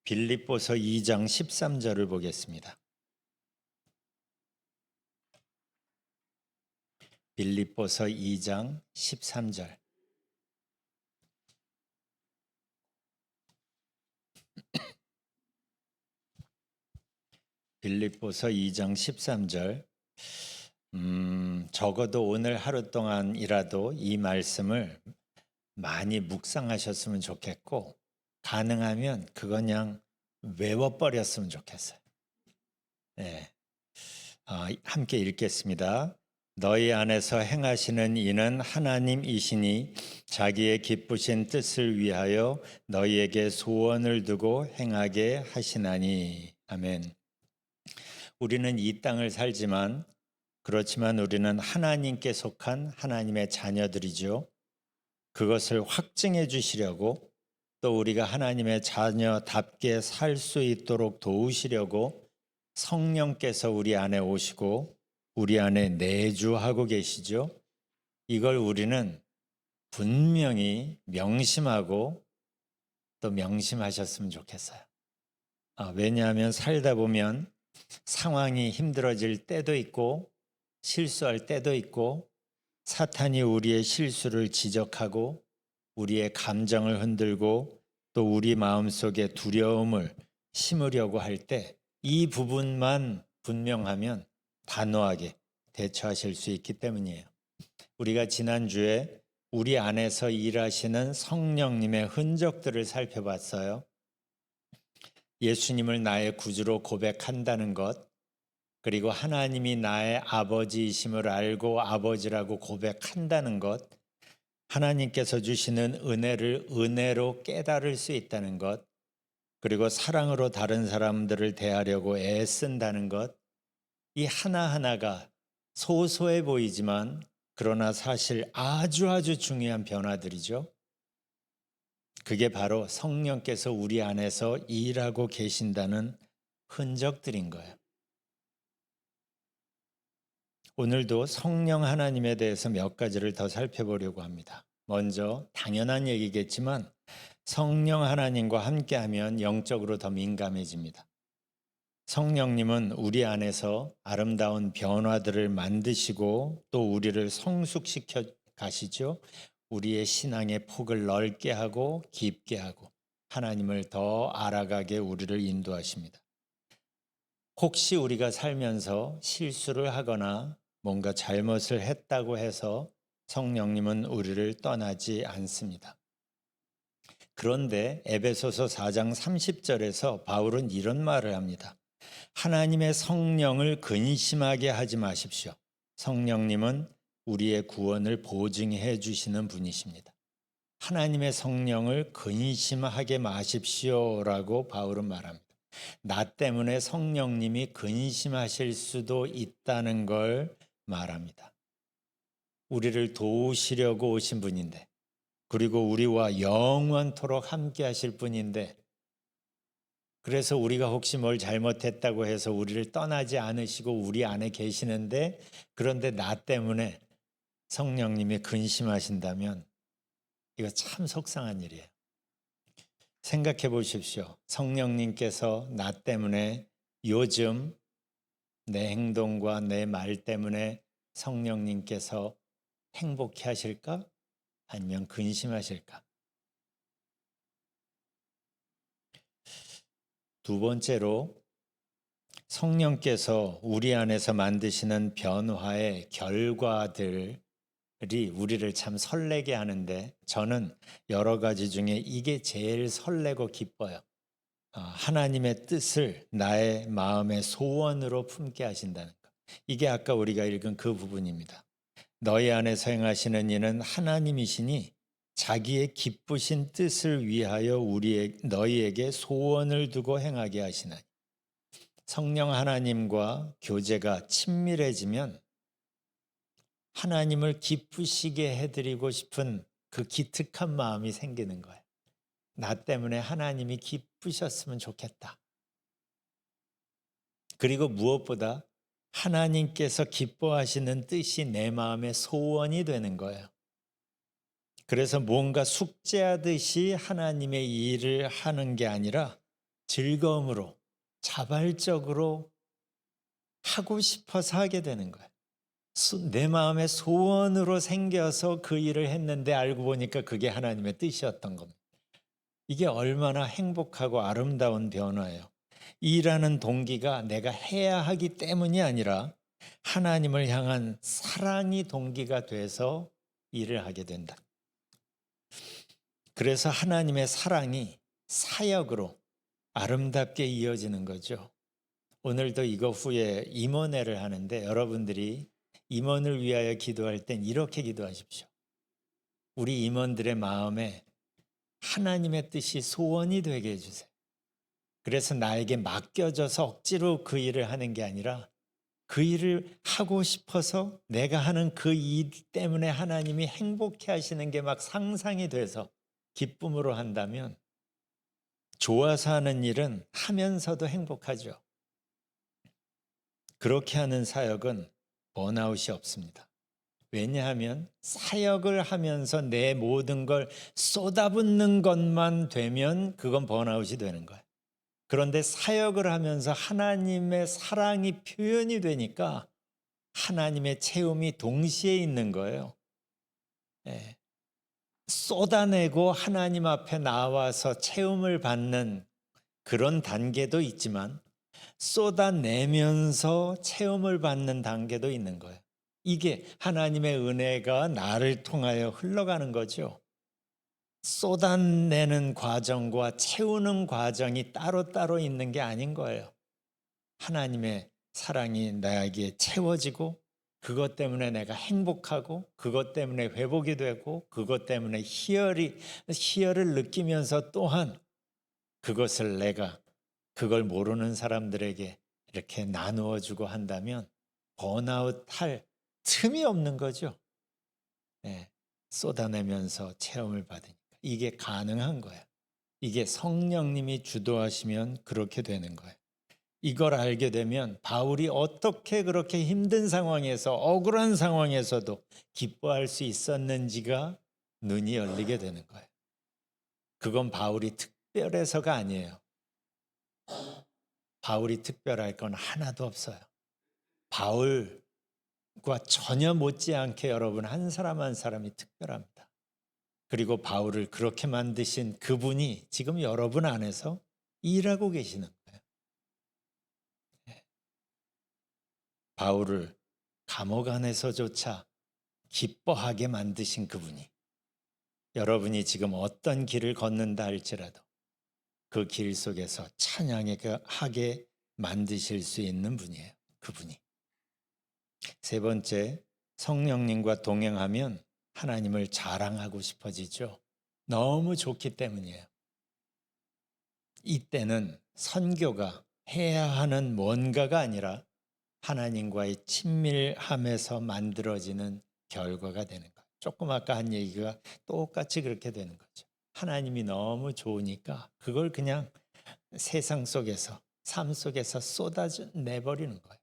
빌립보서 2장 13절을 보겠습니다. 빌립보서 2장 13절. 빌립보서 2장 13절. 적어도 오늘 하루 동안이라도 이 말씀을 많이 묵상하셨으면 좋겠고, 가능하면 그냥 외워버렸으면 좋겠어요. 네. 함께 읽겠습니다. 너희 안에서 행하시는 이는 하나님이시니 자기의 기쁘신 뜻을 위하여 너희에게 소원을 두고 행하게 하시나니. 아멘. 우리는 이 땅을 살지만 그렇지만 우리는 하나님께 속한 하나님의 자녀들이죠. 그것을 확증해 주시려고 또 우리가 하나님의 자녀답게 살 수 있도록 도우시려고 성령께서 우리 안에 오시고 우리 안에 내주하고 계시죠. 이걸 우리는 분명히 명심하고 또 명심하셨으면 좋겠어요. 왜냐하면 살다 보면 상황이 힘들어질 때도 있고 실수할 때도 있고 사탄이 우리의 실수를 지적하고 우리의 감정을 흔들고 또 우리 마음속에 두려움을 심으려고 할 때 이 부분만 분명하면 단호하게 대처하실 수 있기 때문이에요. 우리가 지난주에 우리 안에서 일하시는 성령님의 흔적들을 살펴봤어요. 예수님을 나의 구주로 고백한다는 것, 그리고 하나님이 나의 아버지이심을 알고 아버지라고 고백한다는 것, 하나님께서 주시는 은혜를 은혜로 깨달을 수 있다는 것, 그리고 사랑으로 다른 사람들을 대하려고 애쓴다는 것, 이 하나하나가 소소해 보이지만 그러나 사실 아주 중요한 변화들이죠. 그게 바로 성령께서 우리 안에서 일하고 계신다는 흔적들인 거예요. 오늘도 성령 하나님에 대해서 몇 가지를 더 살펴보려고 합니다. 먼저 당연한 얘기겠지만 성령 하나님과 함께하면 영적으로 더 민감해집니다. 성령님은 우리 안에서 아름다운 변화들을 만드시고 또 우리를 성숙시켜 가시죠. 우리의 신앙의 폭을 넓게 하고 깊게 하고 하나님을 더 알아가게 우리를 인도하십니다. 혹시 우리가 살면서 실수를 하거나 뭔가 잘못을 했다고 해서 성령님은 우리를 떠나지 않습니다. 그런데 에베소서 4장 30절에서 바울은 이런 말을 합니다. 하나님의 성령을 근심하게 하지 마십시오. 성령님은 우리의 구원을 보증해 주시는 분이십니다. 하나님의 성령을 근심하게 마십시오라고 바울은 말합니다. 나 때문에 성령님이 근심하실 수도 있다는 걸 말합니다. 우리를 도우시려고 오신 분인데, 그리고 우리와 영원토록 함께 하실 분인데, 그래서 우리가 혹시 뭘 잘못했다고 해서 우리를 떠나지 않으시고 우리 안에 계시는데, 그런데 나 때문에 성령님이 근심하신다면 이거 참 속상한 일이에요. 생각해 보십시오. 성령님께서 나 때문에 요즘 내 행동과 내 말 때문에 성령님께서 행복해 하실까? 아니면 근심하실까? 두 번째로 성령께서 우리 안에서 만드시는 변화의 결과들이 우리를 참 설레게 하는데 저는 여러 가지 중에 이게 제일 설레고 기뻐요. 하나님의 뜻을 나의 마음의 소원으로 품게 하신다는 것. 이게 아까 우리가 읽은 그 부분입니다. 너희 안에서 행하시는 이는 하나님이시니 자기의 기쁘신 뜻을 위하여 너희에게 소원을 두고 행하게 하시나니. 성령 하나님과 교제가 친밀해지면 하나님을 기쁘시게 해드리고 싶은 그 기특한 마음이 생기는 거예요. 나 때문에 하나님이 기쁘셨으면 좋겠다. 그리고 무엇보다 하나님께서 기뻐하시는 뜻이 내 마음의 소원이 되는 거예요. 그래서 뭔가 숙제하듯이 하나님의 일을 하는 게 아니라 즐거움으로 자발적으로 하고 싶어서 하게 되는 거예요. 내 마음의 소원으로 생겨서 그 일을 했는데 알고 보니까 그게 하나님의 뜻이었던 겁니다. 이게 얼마나 행복하고 아름다운 변화예요. 일하는 동기가 내가 해야 하기 때문이 아니라 하나님을 향한 사랑이 동기가 돼서 일을 하게 된다. 그래서 하나님의 사랑이 사역으로 아름답게 이어지는 거죠. 오늘도 이거 후에 임원회를 하는데 여러분들이 임원을 위하여 기도할 땐 이렇게 기도하십시오. 우리 임원들의 마음에 하나님의 뜻이 소원이 되게 해주세요. 그래서 나에게 맡겨져서 억지로 그 일을 하는 게 아니라 그 일을 하고 싶어서 내가 하는 그 일 때문에 하나님이 행복해 하시는 게 막 상상이 돼서 기쁨으로 한다면 좋아서 하는 일은 하면서도 행복하죠. 그렇게 하는 사역은 번아웃이 없습니다. 왜냐하면 사역을 하면서 내 모든 걸 쏟아붓는 것만 되면 그건 번아웃이 되는 거예요. 그런데 사역을 하면서 하나님의 사랑이 표현이 되니까 하나님의 체험이 동시에 있는 거예요. 예. 쏟아내고 하나님 앞에 나와서 체험을 받는 그런 단계도 있지만 쏟아내면서 체험을 받는 단계도 있는 거예요. 이게 하나님의 은혜가 나를 통하여 흘러가는 거죠. 쏟아내는 과정과 채우는 과정이 따로따로 있는 게 아닌 거예요. 하나님의 사랑이 나에게 채워지고 그것 때문에 내가 행복하고 그것 때문에 회복이 되고 그것 때문에 희열을 느끼면서 또한 그것을 내가 그걸 모르는 사람들에게 이렇게 나누어 주고 한다면 번아웃 할 틈이 없는 거죠. 네, 쏟아내면서 체험을 받으니까 이게 가능한 거예요. 이게 성령님이 주도하시면 그렇게 되는 거예요. 이걸 알게 되면 바울이 어떻게 그렇게 힘든 상황에서 억울한 상황에서도 기뻐할 수 있었는지가 눈이 열리게 되는 거예요. 그건 바울이 특별해서가 아니에요. 바울이 특별할 건 하나도 없어요. 바울과 전혀 못지않게 여러분 한 사람 한 사람이 특별합니다. 그리고 바울을 그렇게 만드신 그분이 지금 여러분 안에서 일하고 계시는 거예요. 바울을 감옥 안에서조차 기뻐하게 만드신 그분이 여러분이 지금 어떤 길을 걷는다 할지라도 그 길 속에서 찬양하게 만드실 수 있는 분이에요. 그분이. 세 번째, 성령님과 동행하면 하나님을 자랑하고 싶어지죠. 너무 좋기 때문이에요. 이때는 선교가 해야 하는 뭔가가 아니라 하나님과의 친밀함에서 만들어지는 결과가 되는 거예요. 조금 아까 한 얘기가 똑같이 그렇게 되는 거죠. 하나님이 너무 좋으니까 그걸 그냥 세상 속에서 삶 속에서 쏟아내버리는 거예요.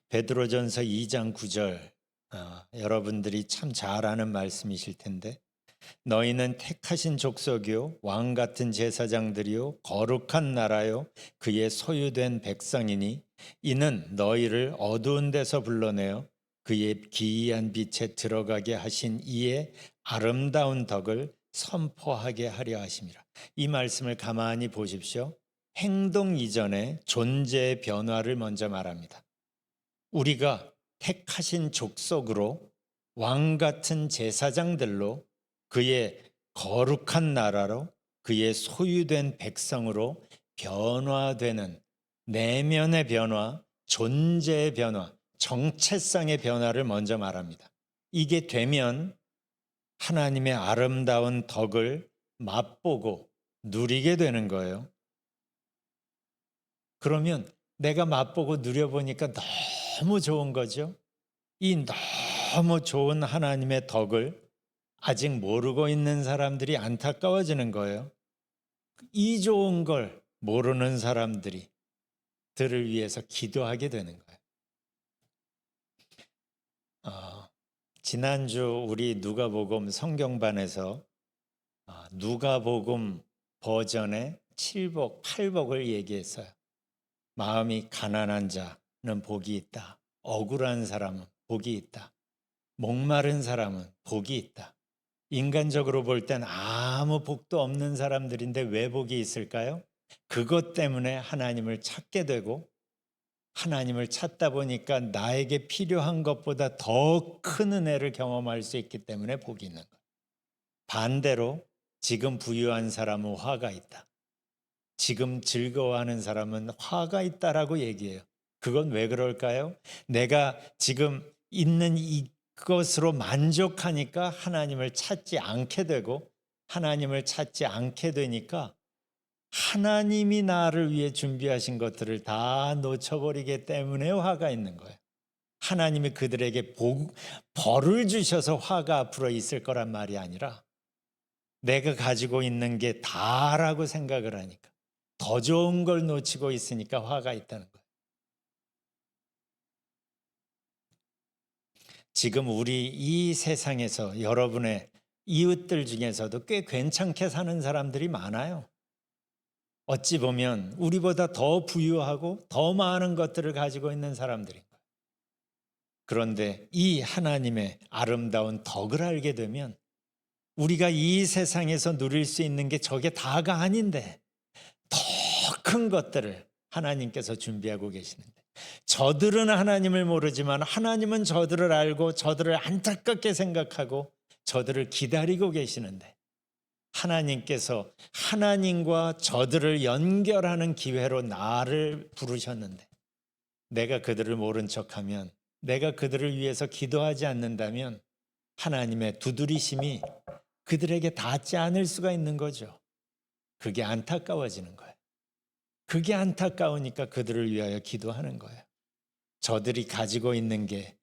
베드로전서 2장 9절 여러분들이 참 잘 아는 말씀이실 텐데 너희는 택하신 족속이요 왕 같은 제사장들이요 거룩한 나라요 그의 소유된 백성이니 이는 너희를 어두운 데서 불러내어 그의 기이한 빛에 들어가게 하신 이의 아름다운 덕을 선포하게 하려 하심이라. 이 말씀을 가만히 보십시오. 행동 이전에 존재의 변화를 먼저 말합니다. 우리가 택하신 족속으로 왕 같은 제사장들로 그의 거룩한 나라로 그의 소유된 백성으로 변화되는 내면의 변화, 존재의 변화, 정체성의 변화를 먼저 말합니다. 이게 되면 하나님의 아름다운 덕을 맛보고 누리게 되는 거예요. 그러면 내가 맛보고 누려보니까 너무 좋은 거죠. 이 너무 좋은 하나님의 덕을 아직 모르고 있는 사람들이 안타까워지는 거예요. 이 좋은 걸 모르는 사람들이 들을 위해서 기도하게 되는 거예요. 지난주 우리 누가복음 성경반에서 누가복음 버전의 칠복, 팔복을 얘기했어요. 마음이 가난한 자는 복이 있다. 억울한 사람은 복이 있다. 목마른 사람은 복이 있다. 인간적으로 볼 땐 아무 복도 없는 사람들인데 왜 복이 있을까요? 그것 때문에 하나님을 찾게 되고 하나님을 찾다 보니까 나에게 필요한 것보다 더 큰 은혜를 경험할 수 있기 때문에 복이 있는 거예요. 반대로 지금 부유한 사람은 화가 있다. 지금 즐거워하는 사람은 화가 있다라고 얘기해요. 그건 왜 그럴까요? 내가 지금 있는 이것으로 만족하니까 하나님을 찾지 않게 되고 하나님을 찾지 않게 되니까 하나님이 나를 위해 준비하신 것들을 다 놓쳐버리기 때문에 화가 있는 거예요. 하나님이 그들에게 벌을 주셔서 화가 앞으로 있을 거란 말이 아니라 내가 가지고 있는 게 다라고 생각을 하니까 더 좋은 걸 놓치고 있으니까 화가 있다는 거예요. 지금 우리 이 세상에서 여러분의 이웃들 중에서도 꽤 괜찮게 사는 사람들이 많아요. 어찌 보면 우리보다 더 부유하고 더 많은 것들을 가지고 있는 사람들인 거예요. 그런데 이 하나님의 아름다운 덕을 알게 되면 우리가 이 세상에서 누릴 수 있는 게 저게 다가 아닌데 더 큰 것들을 하나님께서 준비하고 계시는데 저들은 하나님을 모르지만 하나님은 저들을 알고 저들을 안타깝게 생각하고 저들을 기다리고 계시는데 하나님께서 하나님과 저들을 연결하는 기회로 나를 부르셨는데 내가 그들을 모른 척하면 내가 그들을 위해서 기도하지 않는다면 하나님의 두드리심이 그들에게 닿지 않을 수가 있는 거죠. 그게 안타까워지는 거예요. 그게 안타까우니까 그들을 위하여 기도하는 거예요. 저들이 가지고 있는 게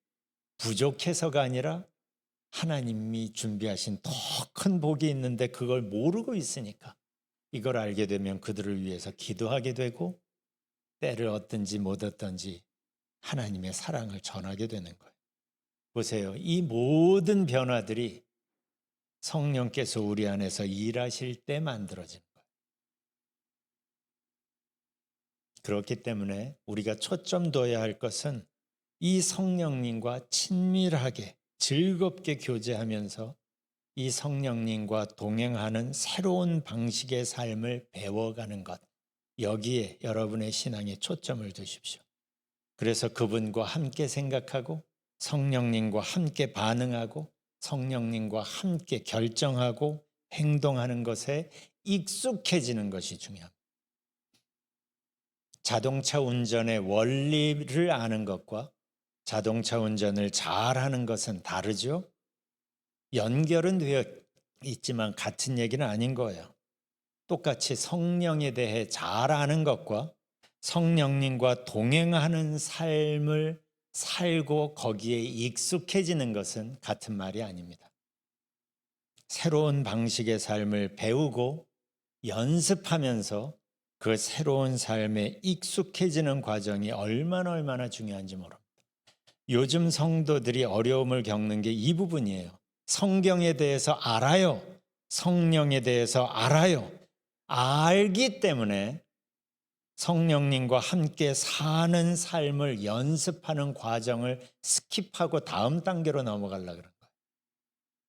부족해서가 아니라 하나님이 준비하신 더 큰 복이 있는데 그걸 모르고 있으니까 이걸 알게 되면 그들을 위해서 기도하게 되고 때를 얻든지 못 얻든지 하나님의 사랑을 전하게 되는 거예요. 보세요. 이 모든 변화들이 성령께서 우리 안에서 일하실 때 만들어지는 거예요. 그렇기 때문에 우리가 초점 둬야 할 것은 이 성령님과 친밀하게 즐겁게 교제하면서 이 성령님과 동행하는 새로운 방식의 삶을 배워가는 것. 여기에 여러분의 신앙에 초점을 두십시오. 그래서 그분과 함께 생각하고 성령님과 함께 반응하고 성령님과 함께 결정하고 행동하는 것에 익숙해지는 것이 중요합니다. 자동차 운전의 원리를 아는 것과 자동차 운전을 잘하는 것은 다르죠. 연결은 되어 있지만 같은 얘기는 아닌 거예요. 똑같이 성령에 대해 잘 아는 것과 성령님과 동행하는 삶을 살고 거기에 익숙해지는 것은 같은 말이 아닙니다. 새로운 방식의 삶을 배우고 연습하면서 그 새로운 삶에 익숙해지는 과정이 얼마나 중요한지 모릅니다. 요즘 성도들이 어려움을 겪는 게 이 부분이에요. 성경에 대해서 알아요. 성령에 대해서 알아요. 알기 때문에 성령님과 함께 사는 삶을 연습하는 과정을 스킵하고 다음 단계로 넘어가려고 그런 거예요.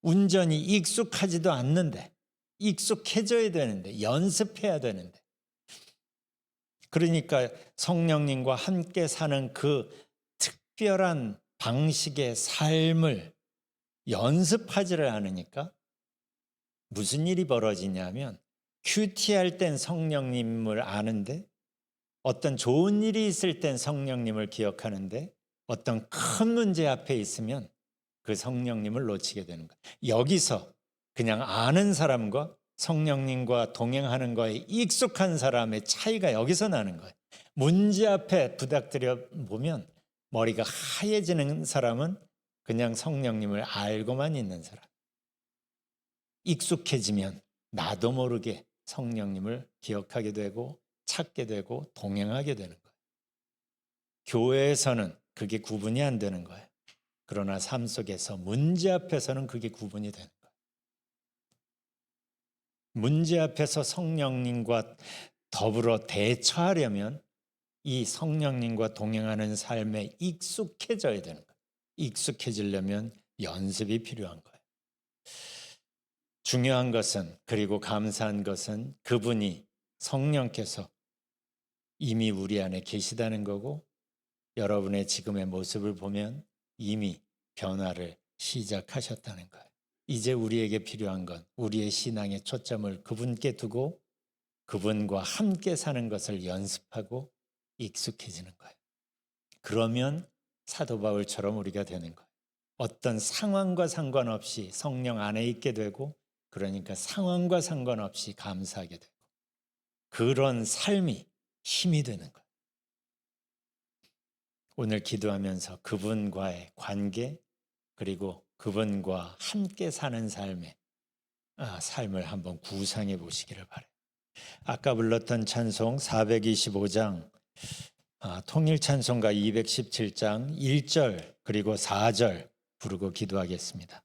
운전이 익숙하지도 않는데 익숙해져야 되는데 연습해야 되는데 그러니까 성령님과 함께 사는 그 특별한 방식의 삶을 연습하지를 않으니까 무슨 일이 벌어지냐면 큐티할 땐 성령님을 아는데 어떤 좋은 일이 있을 땐 성령님을 기억하는데 어떤 큰 문제 앞에 있으면 그 성령님을 놓치게 되는 거예요. 여기서 그냥 아는 사람과 성령님과 동행하는 거에 익숙한 사람의 차이가 여기서 나는 거예요. 문제 앞에 부닥들여 보면 머리가 하얘지는 사람은 그냥 성령님을 알고만 있는 사람. 익숙해지면 나도 모르게 성령님을 기억하게 되고 찾게 되고 동행하게 되는 거예요. 교회에서는 그게 구분이 안 되는 거예요. 그러나 삶 속에서 문제 앞에서는 그게 구분이 되는 거예요. 문제 앞에서 성령님과 더불어 대처하려면 이 성령님과 동행하는 삶에 익숙해져야 되는 거예요. 익숙해지려면 연습이 필요한 거예요. 중요한 것은, 그리고 감사한 것은 그분이 성령께서 이미 우리 안에 계시다는 거고, 여러분의 지금의 모습을 보면 이미 변화를 시작하셨다는 거예요. 이제 우리에게 필요한 건 우리의 신앙의 초점을 그분께 두고 그분과 함께 사는 것을 연습하고 익숙해지는 거예요. 그러면 사도 바울처럼 우리가 되는 거예요. 어떤 상황과 상관없이 성령 안에 있게 되고, 그러니까 상황과 상관없이 감사하게 되고, 그런 삶이 힘이 되는 거예요. 오늘 기도하면서 그분과의 관계, 그리고 그분과 함께 사는 삶을 한번 구상해 보시기를 바라요. 아까 불렀던 찬송 425장, 통일 찬송가 217장 1절 그리고 4절 부르고 기도하겠습니다.